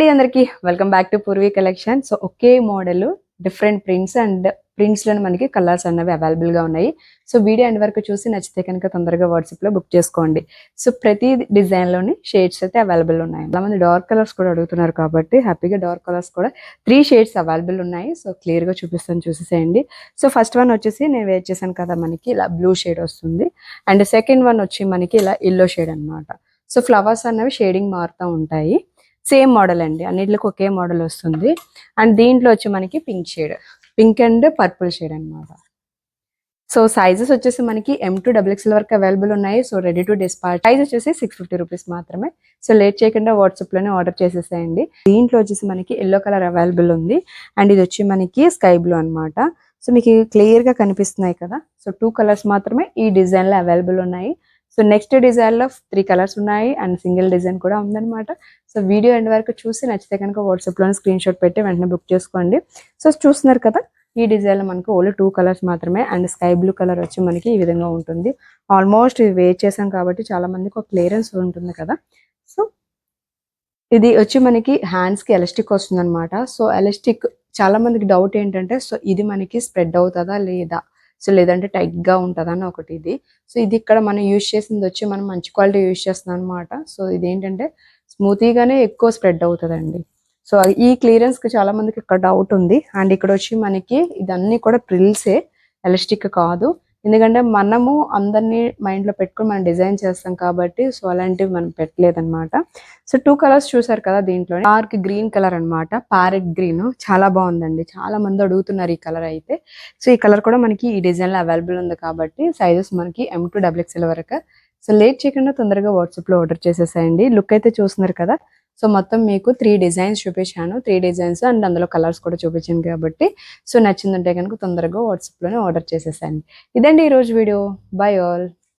అండి అందరికి welcome back to Purvi collection. So okay model different prints and prints లో మనకి కలర్స్ అన్నవి అవైలబుల్ గా ఉన్నాయి. సో వీడియో ఎండ్ వరకు చూసి నచ్చితే కనుక తొందరగా వాట్సాప్ లో బుక్ చేసుకోండి. సో ప్రతి డిజైన్ లోని షేడ్స్ అయితే అవైలబుల్ ఉన్నాయి. చాలా మంది డార్క్ కలర్స్ కూడా అడుగుతున్నారు కాబట్టి హ్యాపీగా డార్క్ కలర్స్ కూడా 3 షేడ్స్ అవైలబుల్ ఉన్నాయి. సో క్లియర్ గా చూపిస్తాను, చూసేసేయండి. సో ఫస్ట్ వన్ వచ్చేసి నేను వేర్ చేశాను కదా, మనకి ఇలా బ్లూ షేడ్ వస్తుంది. అండ్ సెకండ్ వన్ వచ్చి మనకి ఇలా ఎల్లో షేడ్ అన్నమాట. సో ఫ్లవర్స్ అన్నవి షేడింగ్ మారుతూ ఉంటాయి. సేమ్ మోడల్ అండి, అన్నిటికి ఒకే మోడల్ వస్తుంది. అండ్ దీంట్లో వచ్చి మనకి పింక్ అండ్ పర్పుల్ షేడ్ అనమాట. సో సైజెస్ వచ్చేసి మనకి M2XXL వరకు అవైలబుల్ ఉన్నాయి. So ready to dispatch. Price వచ్చేసి 650 రూపీస్ మాత్రమే. సో లేట్ చేయకుండా వాట్సాప్ లోనే ఆర్డర్ చేసేసేయండి. దీంట్లో వచ్చేసి మనకి ఎల్లో కలర్ అవైలబుల్ ఉంది. అండ్ ఇది వచ్చి మనకి స్కై బ్లూ అనమాట. సో మీకు క్లియర్ గా కనిపిస్తున్నాయి కదా. సో 2 కలర్స్ మాత్రమే ఈ డిజైన్ లో అవైలబుల్ ఉన్నాయి. సో నెక్స్ట్ డిజైన్ లో 3 కలర్స్ ఉన్నాయి అండ్ సింగిల్ డిజైన్ కూడా ఉందన్నమాట. సో వీడియో ఎండ్ వరకు చూసి నచ్చితే కనుక వాట్సాప్ లో స్క్రీన్ షాట్ పెట్టి వెంటనే బుక్ చేసుకోండి. సో చూస్తున్నారు కదా, ఈ డిజైన్ లో మనకు ఓన్లీ 2 కలర్స్ మాత్రమే. అండ్ స్కై బ్లూ కలర్ వచ్చి మనకి ఈ విధంగా ఉంటుంది. ఆల్మోస్ట్ ఇది వేర్ చేసాం కాబట్టి చాలా మందికి ఒక క్లియరెన్స్ ఉంటుంది కదా. సో ఇది వచ్చి మనకి హ్యాండ్స్ కి ఎలాస్టిక్ వస్తుంది అనమాట. సో ఎలాస్టిక్ చాలా మందికి డౌట్ ఏంటంటే, సో ఇది మనకి స్ప్రెడ్ అవుతుందా లేదా, సో లేదంటే టైట్ గా ఉంటుందా అని ఒకటి ఇది. సో ఇది ఇక్కడ మనం యూజ్ చేసింది వచ్చి మనం మంచి క్వాలిటీ యూజ్ చేస్తున్నాం అనమాట. సో ఇది ఏంటంటే స్మూతీగానే ఎక్కువ స్ప్రెడ్ అవుతుందండి. సో ఈ క్లియరెన్స్ కి చాలా మందికి ఇక్కడ డౌట్ ఉంది. అండ్ ఇక్కడ వచ్చి మనకి ఇదన్నీ కూడా ప్రిల్సే, ఎలాస్టిక్ కాదు. ఎందుకంటే మనము అందరినీ మైండ్ లో పెట్టుకుని మనం డిజైన్ చేస్తాం కాబట్టి సో అలాంటివి మనం పెట్టలేదన్నమాట. సో 2 కలర్స్ చూసారు కదా, దీంట్లో డార్క్ గ్రీన్ కలర్ అన్నమాట, ప్యారెట్ గ్రీన్. చాలా బాగుందండి, చాలా మంది అడుగుతున్నారు ఈ కలర్ అయితే. సో ఈ కలర్ కూడా మనకి ఈ డిజైన్ లో అవైలబుల్ ఉంది కాబట్టి సైజెస్ మనకి M2XXL వరకు. సో లేట్ చేయకుండా తొందరగా వాట్సాప్ లో ఆర్డర్ చేసేసేయండి. లుక్ అయితే చూస్తున్నారు కదా. సో మొత్తం మీకు 3 డిజైన్స్ చూపించాను, 3 డిజైన్స్ అండ్ అందులో కలర్స్ కూడా చూపించాను కాబట్టి సో నచ్చిందంటే కనుక తొందరగా వాట్సాప్ లోనే ఆర్డర్ చేసేసేయండి. ఇదండి ఈరోజు వీడియో. By all.